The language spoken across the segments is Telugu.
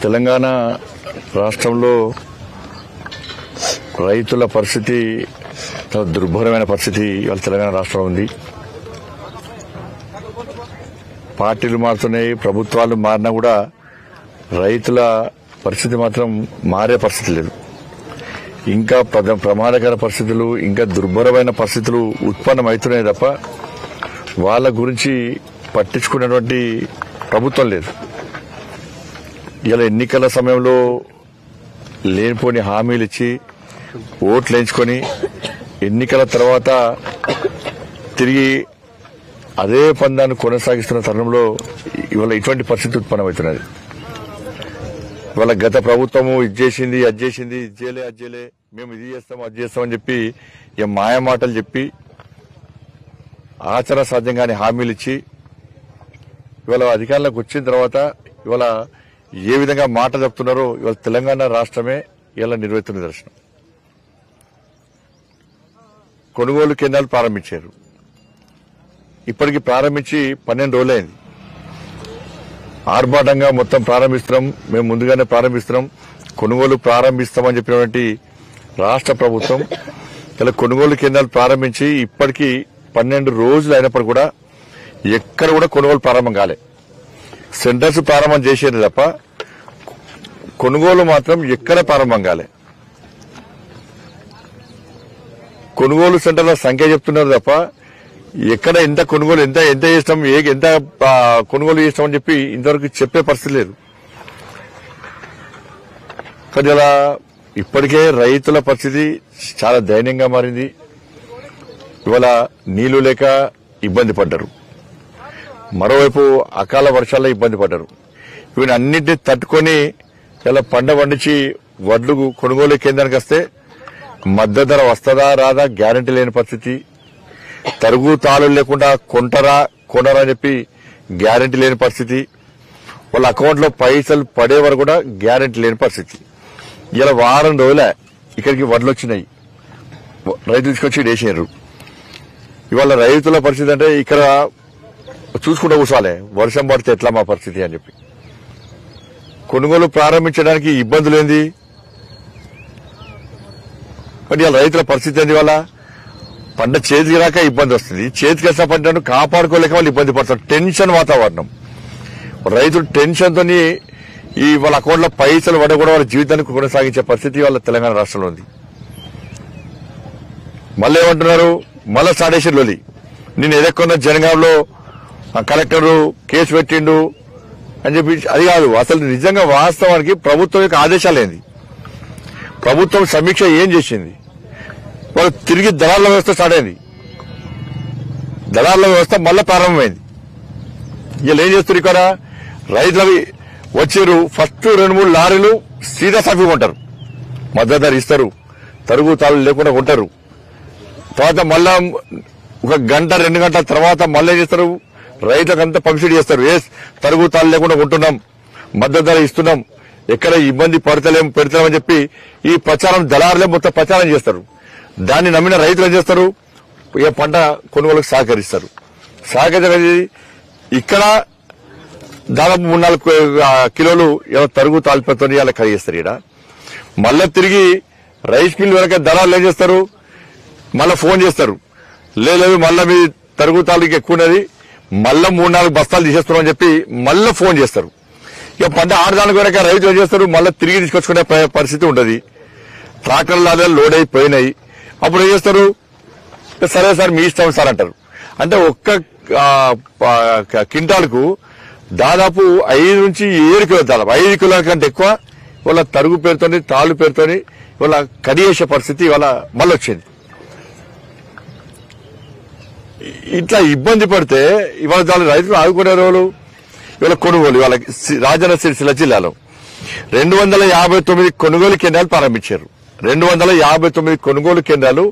తెలంగాణ రాష్ట్రంలో రైతుల పరిస్థితి చాలా దుర్భరమైన పరిస్థితి ఇవాళ తెలంగాణ రాష్ట్రంలో ఉంది. పార్టీలు మారుతున్నాయి, ప్రభుత్వాలు మారినా కూడా రైతుల పరిస్థితి మాత్రం మారే పరిస్థితి లేదు. ఇంకా ప్రమాదకర పరిస్థితులు, ఇంకా దుర్భరమైన పరిస్థితులు ఉత్పన్నమవుతున్నాయి తప్ప వాళ్ళ గురించి పట్టించుకున్నటువంటి ప్రభుత్వం లేదు. ఇలా ఎన్నికల సమయంలో లేనిపోని హామీలు ఇచ్చి ఓట్లు వేయించుకొని ఎన్నికల తర్వాత తిరిగి అదే పందాన్ని కొనసాగిస్తున్న తరుణంలో ఇవాళ ఇటువంటి పరిస్థితి ఉత్పన్నమవుతున్నది. ఇవాళ గత ప్రభుత్వము ఇది చేసింది, అది చేసింది, ఇది చేయలే, అది చేయలే, మేము ఇది చేస్తాం, అది చేస్తామని చెప్పి ఇక మాయ మాటలు చెప్పి ఆచరణ సాధ్యం కాని హామీలు ఇచ్చి ఇవాళ అధికారంలోకి వచ్చిన తర్వాత ఇవాళ ఏ విధంగా మాట చెప్తున్నారో ఇవాళ తెలంగాణ రాష్ట్రమే ఇలా నిర్వహిస్తున్న నిదర్శనం. కొనుగోలు కేంద్రాలు ప్రారంభించారు. ఇప్పటికి ప్రారంభించి 12 రోజులైంది. ఆర్భాటంగా మొత్తం ప్రారంభిస్తున్నాం, మేము ముందుగానే ప్రారంభిస్తున్నాం, కొనుగోలు ప్రారంభిస్తామని చెప్పినటువంటి రాష్ట్ర ప్రభుత్వం ఇలా కొనుగోలు కేంద్రాలు ప్రారంభించి ఇప్పటికీ 12 రోజులు అయినప్పుడు కూడా ఎక్కడ కూడా కొనుగోలు ప్రారంభం కాలే. సెంటర్స్ ప్రారంభం చేసేది తప్ప కొనుగోలు మాత్రం ఎక్కడ ప్రారంభం కాలే. కొనుగోలు సెంటర్ల సంఖ్య చెప్తున్నారు తప్ప ఎక్కడ ఎంత కొనుగోలు ఎంత చేస్తాం, ఎంత కొనుగోలు చేస్తామని చెప్పి ఇంతవరకు చెప్పే పరిస్థితి లేదు. కానీ ఇలా ఇప్పటికే రైతుల పరిస్థితి చాలా దయనీయంగా మారింది. ఇవాళ నీళ్లు లేక ఇబ్బంది పడ్డారు, మరోవైపు అకాల వర్షాల్లో ఇబ్బంది పడ్డారు. వీని అన్నింటినీ తట్టుకొని ఇలా పంట పండించి వడ్లు కొనుగోలు కేంద్రానికి వస్తే మద్దతు ధర వస్తుందా రాదా గ్యారంటీ లేని పరిస్థితి. తరుగు తాళు లేకుండా కొనరా అని చెప్పి గ్యారంటీ లేని పరిస్థితి. వాళ్ళ అకౌంట్లో పైసలు పడే వరకు కూడా గ్యారంటీ లేని పరిస్థితి. ఇలా వారం రోజులే ఇక్కడికి వడ్లు వచ్చినాయి, రైతులు తీసుకొచ్చి వేసారు. ఇవాళ రైతుల పరిస్థితి అంటే ఇక్కడ చూసుకుంటూ కూర్చోవాలి, వర్షం పడితే ఎట్లా మా పరిస్థితి అని చెప్పి. కొనుగోలు ప్రారంభించడానికి ఇబ్బందులు ఏంది, కానీ ఇవాళ రైతుల పరిస్థితి ఏంది? వాళ్ళ పంట చేతికి రాక ఇబ్బంది వస్తుంది, చేతికి వచ్చిన పంటను కాపాడుకోలేక వాళ్ళు ఇబ్బంది పడతారు. టెన్షన్ వాతావరణం, రైతులు టెన్షన్ తోని వాళ్ళ అకౌంట్లో పైసలు పడ కూడా వాళ్ళ జీవితానికి కొనసాగించే పరిస్థితి వాళ్ళ తెలంగాణ రాష్ట్రంలో ఉంది. మళ్ళీ ఏమంటున్నారు, మళ్ళా స్టార్ట్ చేసి లోలి. నేను ఎదక్కున్న జనగాంలో కలెక్టర్ కేసు పెట్టిండు అని చెప్పి అది కాదు. అసలు నిజంగా వాస్తవానికి ప్రభుత్వం యొక్క ఆదేశాలు ఏంది, ప్రభుత్వం సమీక్ష ఏం చేసింది? వాళ్ళు తిరిగి దళారుల వ్యవస్థ స్టార్ట్ అయింది, దళారుల వ్యవస్థ మళ్ళా ప్రారంభమైంది. వీళ్ళు ఏం చేస్తారు, ఇక్కడ రైతులవి వచ్చారు, ఫస్ట్ 2-3 లారీలు సీదా సఫీ కొంటారు, మద్దతు ధర ఇస్తారు, తరుగు తాళ్ళు లేకుండా కొంటారు. తర్వాత మళ్ళా 1 గంట 2 గంటల తర్వాత మళ్ళీ ఏం చేస్తారు, రైతులకంతా పంపిణీ చేస్తారు. తరుగు తాళ్ళు లేకుండా కొంటున్నాం, మద్దతు ధర ఇస్తున్నాం, ఎక్కడ ఇబ్బంది పెడతామని చెప్పి ఈ ప్రచారం దళారులే మొత్తం ప్రచారం చేస్తారు. దాన్ని నమ్మిన రైతులు ఏం చేస్తారు, ఏ పంట కొనుగోలుకు సహకరిస్తారు. సహకరించి ఇక్కడ దాదాపు 3-4 కిలోలు తరుగు తాలిపతో ఇలా కడిగేస్తారు. ఇక్కడ మళ్ళా తిరిగి రైస్ మిల్ వరకు దళారులు ఏం చేస్తారు, మళ్ళా ఫోన్ చేస్తారు, లేదు మళ్ళా మీ తరుగు తాలూకు ఎక్కువ ఉన్నది, మళ్ళా 3-4 బస్తాలు తీసేస్తున్నామని చెప్పి మళ్ళా ఫోన్ చేస్తారు. ఇక పంట ఆడదానికి వరకు రైతులు ఏం చేస్తారు, మళ్ళీ తిరిగి తీసుకొచ్చుకునే పరిస్థితి ఉంటుంది. ట్రాక్టర్ల లోడ్ అయిపోయినాయి. అప్పుడు ఏం చేస్తారు, సరే సార్ మీ ఇష్టం సార్ అంటారు. అంటే ఒక్క క్వింటాల్కు దాదాపు 5 నుంచి 7 కిలోలు, దాదాపు 5 కిలోల కంటే ఎక్కువ ఇవాళ తరుగు పేరుతోని తాళ్ళు పేరుతోని ఇవాళ కడిగేసే పరిస్థితి ఇవాళ మళ్ళీ వచ్చింది. ఇట్లా ఇబ్బంది పడితే ఇవాళ దాని రైతులు ఆదుకునే రోజులు ఇవాళ కొనుగోలు. ఇవాళ రాజన్న సిరిసిల్ల జిల్లాలో 259 కొనుగోలు కేంద్రాలు ప్రారంభించారు. 259 కొనుగోలు కేంద్రాలు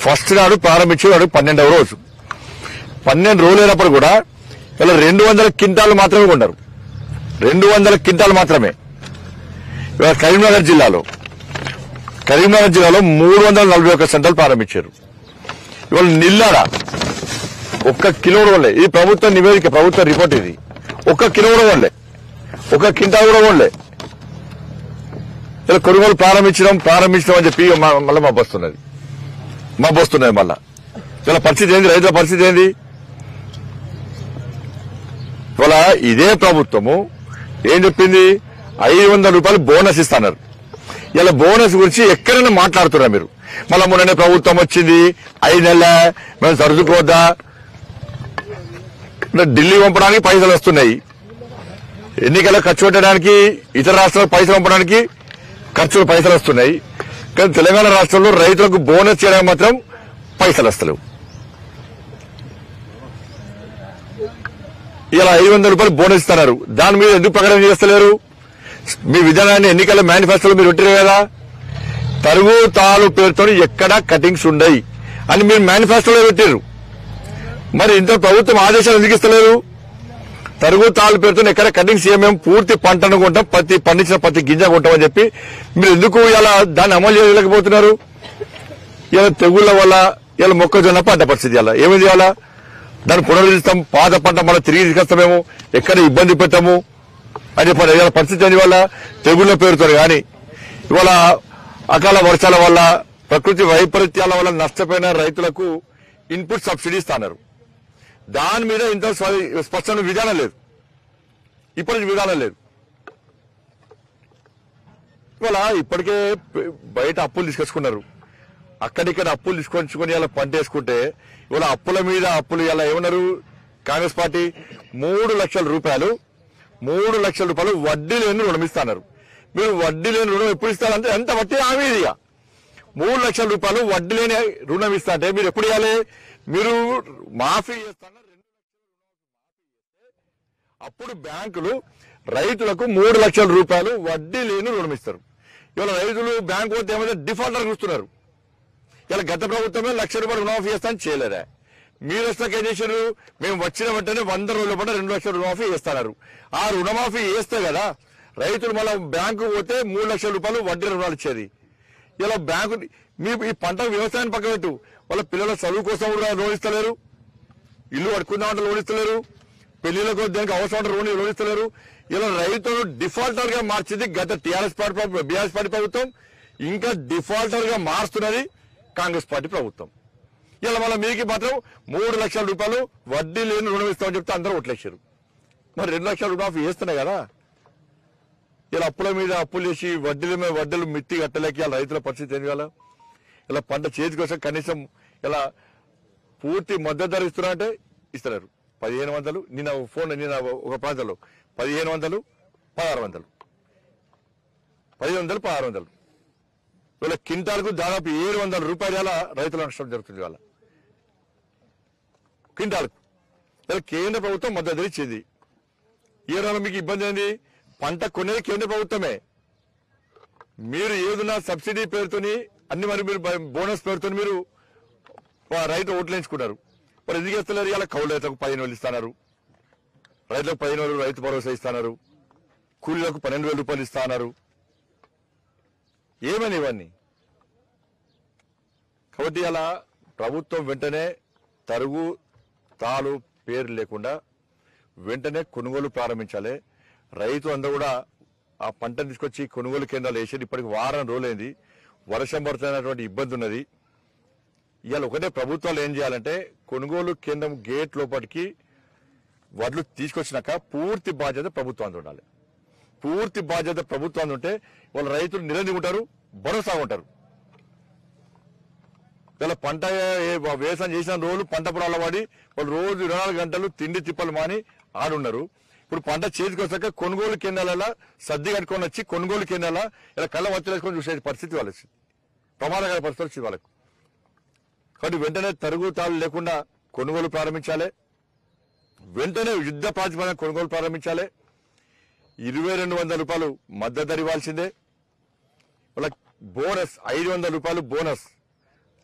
ఫస్ట్ నాడు ప్రారంభించారు. 12వ రోజు 12 రోజులైనప్పుడు కూడా ఇలా 200 క్వింటాలు మాత్రమే కొన్నారు, 200 క్వింటాలు మాత్రమే. ఇవాళ కరీంనగర్ జిల్లాలో 341 సెంటర్లు ప్రారంభించారు. ఇవాళ నిల్లాడ 1 కిలో వల్లే, ఇది ప్రభుత్వ నివేదిక, ప్రభుత్వ రిపోర్ట్, ఇది 1 కిలో కూడా కొనలే, 1 క్వింటా కూడా కొనలే. ఇలా కొనుగోలు ప్రారంభించడం అని చెప్పి మళ్ళీ మబ్బు వస్తున్నది మళ్ళా. ఇలా పరిస్థితి ఏంది, రైతుల పరిస్థితి ఏంది? ఇవాళ ఇదే ప్రభుత్వము ఏం చెప్పింది, 500 రూపాయలు బోనస్ ఇస్తున్నారు. ఇలా బోనస్ గురించి ఎక్కడైనా మాట్లాడుతున్నారు మీరు. మళ్ళా మొన్ననే ప్రభుత్వం వచ్చింది, 5 నెలల మేము సర్దుకోవద్దా, ఢిల్లీ పంపడానికి పైసలు వస్తున్నాయి, ఎన్నికల ఖర్చు పెట్టడానికి ఇతర రాష్ట్రాలకు పైసలు పంపడానికి పైసలు వస్తున్నాయి. కానీ తెలంగాణ రాష్ట్రంలో రైతులకు బోనస్ చేయడానికి మాత్రం పైసలు వస్తలేవు. ఇలా 500 రూపాయలు బోనస్ ఇస్తున్నారు. దాని మీద ఎందుకు ప్రకటన చేస్తలేరు? మీ విధానాన్ని ఎన్నికల మేనిఫెస్టోలో మీరు పెట్టారు కదా, తరుగు తాలు పేరుతో ఎక్కడా కటింగ్స్ ఉండయి అని మీరు మేనిఫెస్టోలో పెట్టారు. మరి ఇంత ప్రభుత్వం ఆదేశాలు ఎందుకు ఇస్తలేరు? తరుగు తాలు పేరుతో ఎక్కడ కటింగ్స్ మేము పూర్తి పంటను కొంటాం, పండించిన ప్రతి గింజ కొంటామని చెప్పి మీరు ఎందుకు ఇలా దాన్ని అమలు చేయలేకపోతున్నారు? ఇలా తెగుళ్ల వల్ల ఇలా మొక్కజొన్న పంట పరిస్థితి ఇలా ఏమైంది? ఇలా దాన్ని పునరుద్ధరిస్తాం, పాత పంట మళ్ళీ తిరిగి తీసుకొస్తామేమో, ఎక్కడ ఇబ్బంది పెట్టాము అని చెప్పారు. ఇవాళ పరిస్థితి ఏంది? వల్ల తెగుళ్ల పేరుతో కానీ ఇవాళ అకాల వర్షాల వల్ల ప్రకృతి వైపరీత్యాల వల్ల నష్టపోయిన రైతులకు ఇన్పుట్ సబ్సిడీ ఇస్తున్నారు. దాని మీద ఇంత స్పష్టమైన విధానం లేదు, ఇప్పటి విధానం లేదు. ఇవాళ ఇప్పటికే బయట అప్పులు తీసుకొచ్చుకున్నారు, అక్కడిక్కడ అప్పులు తీసుకొచ్చుకొని ఇలా పంట వేసుకుంటే ఇవాళ అప్పుల మీద అప్పులు ఇలా ఏమన్నారు కాంగ్రెస్ పార్టీ? 3 లక్షల రూపాయలు వడ్డీ లేని రుణం ఇస్తున్నారు. మీరు వడ్డీ లేని రుణం ఎప్పుడు ఇస్తారంటే ఎంత వడ్డీ ఆమెదిగా 3 లక్షల రూపాయలు వడ్డీ లేని రుణం ఇస్తా అంటే మీరు ఎప్పుడు ఇవ్వాలి? మీరు మాఫీ చేస్తాను అప్పుడు బ్యాంకులు రైతులకు 3 లక్షల రూపాయలు వడ్డీ లేని రుణం ఇస్తారు. ఇవాళ రైతులు బ్యాంకు పోతే ఏమైతే డిఫాల్టర్ చూస్తున్నారు. ఇలా గత ప్రభుత్వమే 1 లక్ష రూపాయలు రుణమాఫీ చేస్తానని చేయలేదా? మీరు వస్తాక ఏం చేశారు? మేము వచ్చిన వెంటనే 100 రోజుల పాటు 2 లక్షల రుణమాఫీ చేస్తున్నారు. ఆ రుణమాఫీ చేస్తే కదా రైతులు మళ్ళీ బ్యాంకు పోతే 3 లక్షల రూపాయలు వడ్డీ రుణాలు ఇచ్చేది. ఇలా బ్యాంకు మీ ఈ పంట వ్యవసాయాన్ని పక్క పెట్టు, వాళ్ళ పిల్లల చదువు కోసం కూడా లోన్ ఇస్తలేరు, ఇల్లు కట్టుకుందామంటే లోన్ ఇస్తలేరు, పెళ్లిలకు దేనికి అవసరం లోన్ ఇస్తలేరు. ఇలా రైతులు డిఫాల్టర్ గా మార్చింది గత బీఆర్ఎస్ పార్టీ ప్రభుత్వం, ఇంకా డిఫాల్టర్ గా మారుస్తున్నది కాంగ్రెస్ పార్టీ ప్రభుత్వం. ఇలా మళ్ళీ మీకు మాత్రం 3 లక్షల రూపాయలు వడ్డీ లేని రుణం ఇస్తామని చెప్తే అందరూ ఓట్లేశారు. మరి 2 లక్షల రూపాయలు వేస్తున్నాయి కదా. ఇలా అప్పుల మీద అప్పులు చేసి వడ్డీల మీద వడ్డీలు మిత్తి కట్టలేక ఇలా రైతుల పరిస్థితి ఏం కావాలా? ఇలా పంట చేతికి వస్తే కనీసం ఇలా పూర్తి మద్దతు ధర ఇస్తున్నారంటే ఇస్తున్నారు 1500. నిన్న ఒక ప్రాంతంలో 1500, 1600, 1500. వీళ్ళ క్వింటాల్కు దాదాపు 700 రూపాయల రైతుల నష్టం జరుగుతుంది. వాళ్ళ క్వింటాల్కు ఇలా కేంద్ర ప్రభుత్వం మద్దతు ధర ఇచ్చింది. ఏ రోజు మీకు ఇబ్బంది ఏంది? పంట కొనేది కేంద్ర ప్రభుత్వమే. మీరు ఏదన్నా సబ్సిడీ పేరుతోని అన్ని మరి మీరు బోనస్ పేరుతో మీరు రైతు ఓట్లు వేయించుకున్నారు. మరి ఎందుకు ఇస్తున్నారు? ఇలా కౌలు రైతులకు 15,000 ఇస్తున్నారు, రైతులకు 15,000 రైతు భరోసా ఇస్తున్నారు, కూలీలకు 12,000 రూపాయలు ఇస్తున్నారు. ఏమని ఇవన్నీ? కాబట్టి అలా ప్రభుత్వం వెంటనే తరుగు తాలు పేరు లేకుండా వెంటనే కొనుగోలు ప్రారంభించాలి. రైతు అందరూ కూడా ఆ పంటను తీసుకొచ్చి కొనుగోలు కేంద్రాలు వేసేది ఇప్పటికి వారం రోజులైంది. వర్షం పడుతున్నటువంటి ఇబ్బంది ఉన్నది. ఇవాళ ఒకటే ప్రభుత్వాలు ఏం చేయాలంటే కొనుగోలు కేంద్రం గేట్ లోపలికి వడ్లు తీసుకొచ్చినాక పూర్తి బాధ్యత ప్రభుత్వాన్ని ఉండాలి. పూర్తి బాధ్యత ప్రభుత్వాన్ని ఉంటే వాళ్ళ రైతులు నిరంజన ఉంటారు, భరోసా ఉంటారు. ఇలా పంట వ్యవసాయం చేసిన రోజులు పంట పొలాల పడి వాళ్ళు రోజు 24 గంటలు తిండి తిప్పలు మాని ఆడున్నారు. ఇప్పుడు పంట చేతికి వచ్చాక కొనుగోలు కేంద్రాల సర్ది కట్టుకొని వచ్చి కొనుగోలు కేంద్రాల ఇలా కళ్ళ వచ్చేసుకొని చూసే పరిస్థితి వాళ్ళకి, ప్రమాదకర పరిస్థితి వచ్చింది వాళ్ళకు. కాబట్టి వెంటనే తరుగు తాళ్ళు లేకుండా కొనుగోలు ప్రారంభించాలి. వెంటనే యుద్ధ ప్రాతిపదికన కొనుగోలు ప్రారంభించాలి. 2200 రూపాయలు మద్దతు ధర ఇవ్వాల్సిందే. వాళ్ళ బోనస్ 500 రూపాయలు బోనస్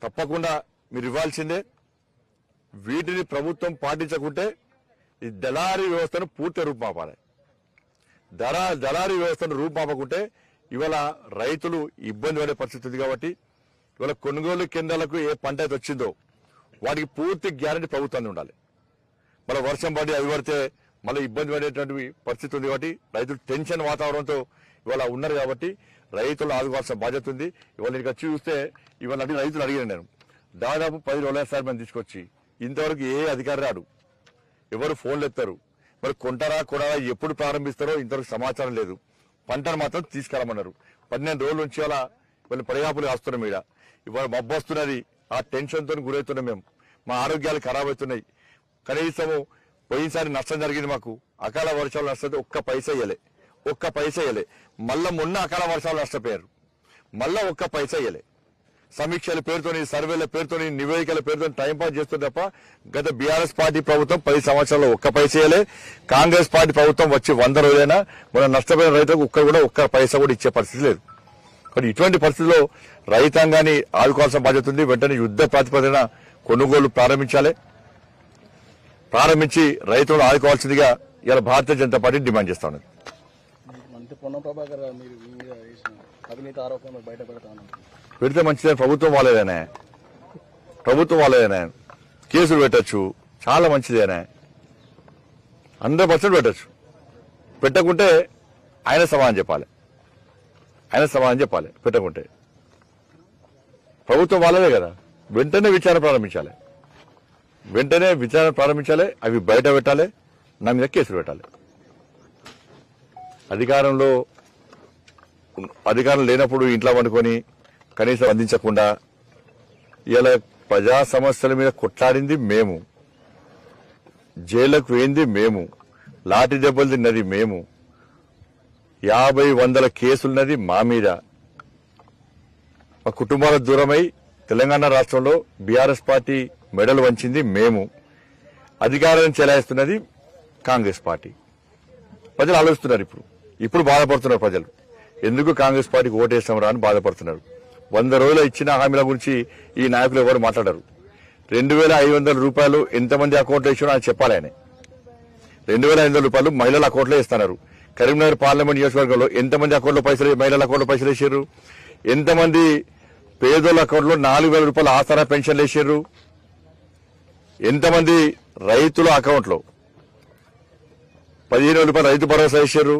తప్పకుండా మీరు ఇవ్వాల్సిందే. వీటిని ప్రభుత్వం పాటించకుంటే ఈ దళారీ వ్యవస్థను పూర్తి రూపుమాపాలి. దళారీ వ్యవస్థను రూపుమాపకుంటే ఇవాళ రైతులు ఇబ్బంది పడే పరిస్థితి ఉంది. కాబట్టి ఇవాళ కొనుగోలు కేంద్రాలకు ఏ పంట అయితే వచ్చిందో వాటికి పూర్తి గ్యారెంటీ ప్రభుత్వాన్ని ఉండాలి. మళ్ళీ వర్షం పడి అవి పడితే మళ్ళీ ఇబ్బంది పడేటువంటి పరిస్థితి ఉంది కాబట్టి రైతులు టెన్షన్ వాతావరణంతో ఇవాళ ఉన్నారు కాబట్టి రైతులు ఆదుకోవాల్సిన బాధ్యత ఉంది. ఇవాళ నీకు వచ్చి చూస్తే ఇవాళ రైతులు అడిగాను నేను దాదాపు 10 రోజుల సార్ మనం తీసుకొచ్చి ఇంతవరకు ఏ అధికారి రాడు, ఎవరు ఫోన్లు ఎత్తారు, మరి కొంటారా కొనారా ఎప్పుడు ప్రారంభిస్తారో ఇంతవరకు సమాచారం లేదు. పంటను మాత్రం తీసుకురామన్నారు. 12 రోజుల నుంచి అలా వాళ్ళు పడిగాపులు కాస్తున్నాం. ఇవాళ మబ్బు వస్తున్నది, ఆ టెన్షన్తో గురవుతున్నాం మేము. మా ఆరోగ్యాలు ఖరాబ్ అవుతున్నాయి. కనీసము పోయినసారి నష్టం జరిగింది మాకు, అకాల వర్షాలు నష్టం ఒక్క పైసా ఇయ్యలే. మళ్ళా మొన్న అకాల వర్షాలు నష్టపోయారు, మళ్ళా ఒక్క పైసా ఇయ్యలే. సమీక్షల పేరుతోని, సర్వేల పేరుతోని, నివేదికల పేరుతో టైంపాస్ చేస్తుంది తప్ప గత బీఆర్ఎస్ పార్టీ ప్రభుత్వం 10 సంవత్సరాల్లో ఒక్క పైసా ఇయ్యలే. కాంగ్రెస్ పార్టీ ప్రభుత్వం వచ్చి 100 రోజులైనా మన నష్టపోయిన రైతులకు ఒక్క పైసా కూడా ఇచ్చే పరిస్థితి లేదు. కానీ ఇటువంటి పరిస్థితుల్లో రైతాంగాన్ని ఆదుకోవాల్సిన బాధ్యత ఉంది. వెంటనే యుద్ధ ప్రాతిపదికన కొనుగోలు ప్రారంభించి రైతులను ఆదుకోవాల్సిందిగా ఇలా భారతీయ జనతా పార్టీ డిమాండ్ చేస్తా ఉన్నది. మంత్రి పొన్నం ప్రభాకర్ మీరు మీద వేసిన అవినీతి ఆరోపణలు బయటపెడతాను పెడితే మంచిదే. ప్రభుత్వం వాళ్ళేనా కేసులు పెట్టచ్చు, చాలా మంచిదేనా, 100% పెట్టచ్చు. పెట్టకుంటే ఆయన సమాధానం చెప్పాలి. పెట్టకుంటే ప్రభుత్వం వాళ్ళదే కదా. వెంటనే విచారణ ప్రారంభించాలి. అవి బయట పెట్టాలి, నా మీద కేసులు పెట్టాలి. అధికారం లేనప్పుడు ఇంట్లో వండుకొని కనీసం అందించకుండా ఇలా ప్రజా సమస్యల మీద కొట్లాడింది మేము, జైళ్లకు పోయింది మేము, లాఠీ దెబ్బలు తిన్నది మేము, 50-100 కేసులున్నది మా మీద. మా కుటుంబాలకు దూరమై తెలంగాణ రాష్ట్రంలో బీఆర్ఎస్ పార్టీ మెడలు వంచింది మేము, అధికారాన్ని చెలాయిస్తున్నది కాంగ్రెస్ పార్టీ. ప్రజలు ఆలోచిస్తున్నారు. ఇప్పుడు బాధపడుతున్నారు ప్రజలు. ఎందుకు కాంగ్రెస్ పార్టీకి ఓటేస్తాం రా అని బాధపడుతున్నారు. 100 రోజులు ఇచ్చిన హామీల గురించి ఈ నాయకులు ఎవరు మాట్లాడారు. 2500 రూపాయలు ఎంతమంది అకౌంట్లో ఇచ్చినా అని చెప్పాలి. ఆయన 2500 రూపాయలు మహిళల అకౌంట్లో ఇస్తున్నారు. కరీంనగర్ పార్లమెంట్ నియోజకవర్గంలో ఎంతమంది అకౌంట్లో మహిళల అకౌంట్లో పైసలు వేసారు, ఎంతమంది పేదోళ్ళ అకౌంట్లో 4000 రూపాయలు ఆసరా పెన్షన్లు వేసారు, ఎంతమంది రైతుల అకౌంట్లో 15,000 రూపాయలు రైతు భరోసా వేసారు,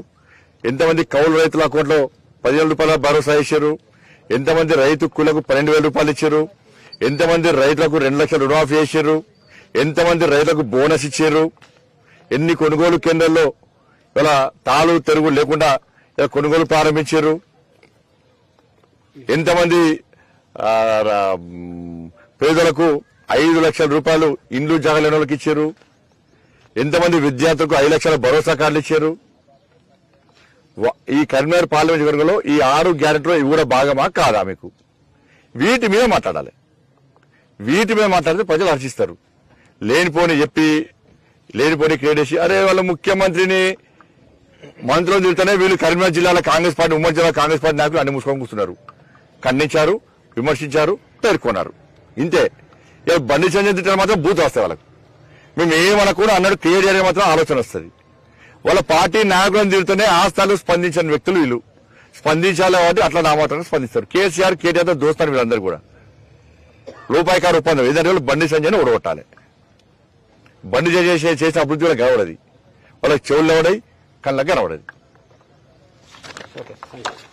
ఎంతమంది కౌలు రైతుల అకౌంట్లో 15,000 రూపాయల భరోసా వేసారు, ఎంతమంది రైతు కూలకు 12,000 రూపాయలు ఇచ్చారు, ఎంతమంది రైతులకు 2 లక్షల రుణమాఫీ చేశారు, ఎంతమంది రైతులకు బోనస్ ఇచ్చారు, ఎన్ని కొనుగోలు కేంద్రాల్లో ఇలా తాళు తెరుగు లేకుండా కొనుగోలు ప్రారంభించారు, ఎంతమంది పేదలకు 5 లక్షల రూపాయలు ఇండ్లు జాగలేని వాళ్ళకి ఇచ్చారు, ఎంతమంది విద్యార్థులకు 5 లక్షల భరోసా కార్డులు ఇచ్చారు. ఈ కరీంనగర్ పార్లమెంట్ వర్గంలో ఈ 6 గ్యారెంటీలో ఇవి కూడా భాగమా కాదా? మీకు వీటి మీద మాట్లాడాలి. వీటి మీద మాట్లాడితే ప్రజలు హర్షిస్తారు. లేనిపోని క్రియేట్ చేసి అరే వాళ్ళ ముఖ్యమంత్రిని మంత్రులు తిరుగుతూనే వీళ్ళు కరీంనగర్ జిల్లాలో కాంగ్రెస్ పార్టీ, ఉమ్మడి జిల్లా కాంగ్రెస్ పార్టీ నాయకులు అన్ని మూసుకొని కూర్చున్నారు. ఖండించారు, విమర్శించారు, పేర్కొన్నారు. ఇంతే. బండి సంజయ్ తిట్టారు మాత్రం బూత్ వస్తాయి వాళ్ళకు. మేము ఏమనకుండా అన్నట్టు క్రియేట్ చేయడానికి మాత్రం ఆలోచన వస్తుంది. వాళ్ళ పార్టీ నాయకులను తిరుగుతూనే ఆ స్థాయిలో స్పందించిన వ్యక్తులు వీళ్ళు. స్పందించాలి కాబట్టి అట్లా నా మాత్రం స్పందిస్తారు. కేసీఆర్, కేటీఆర్తో దోస్తారు వీళ్ళందరూ కూడా. రూపాయికారు ఒప్పందం ఏదంటే వాళ్ళు బండి సంజయ్ని ఓడగొట్టాలి. బండి చేసిన అభివృద్ధి వాళ్ళకి కనబడది, వాళ్ళకి చెవులు కనబడాయి, కళ్ళకి కనబడది.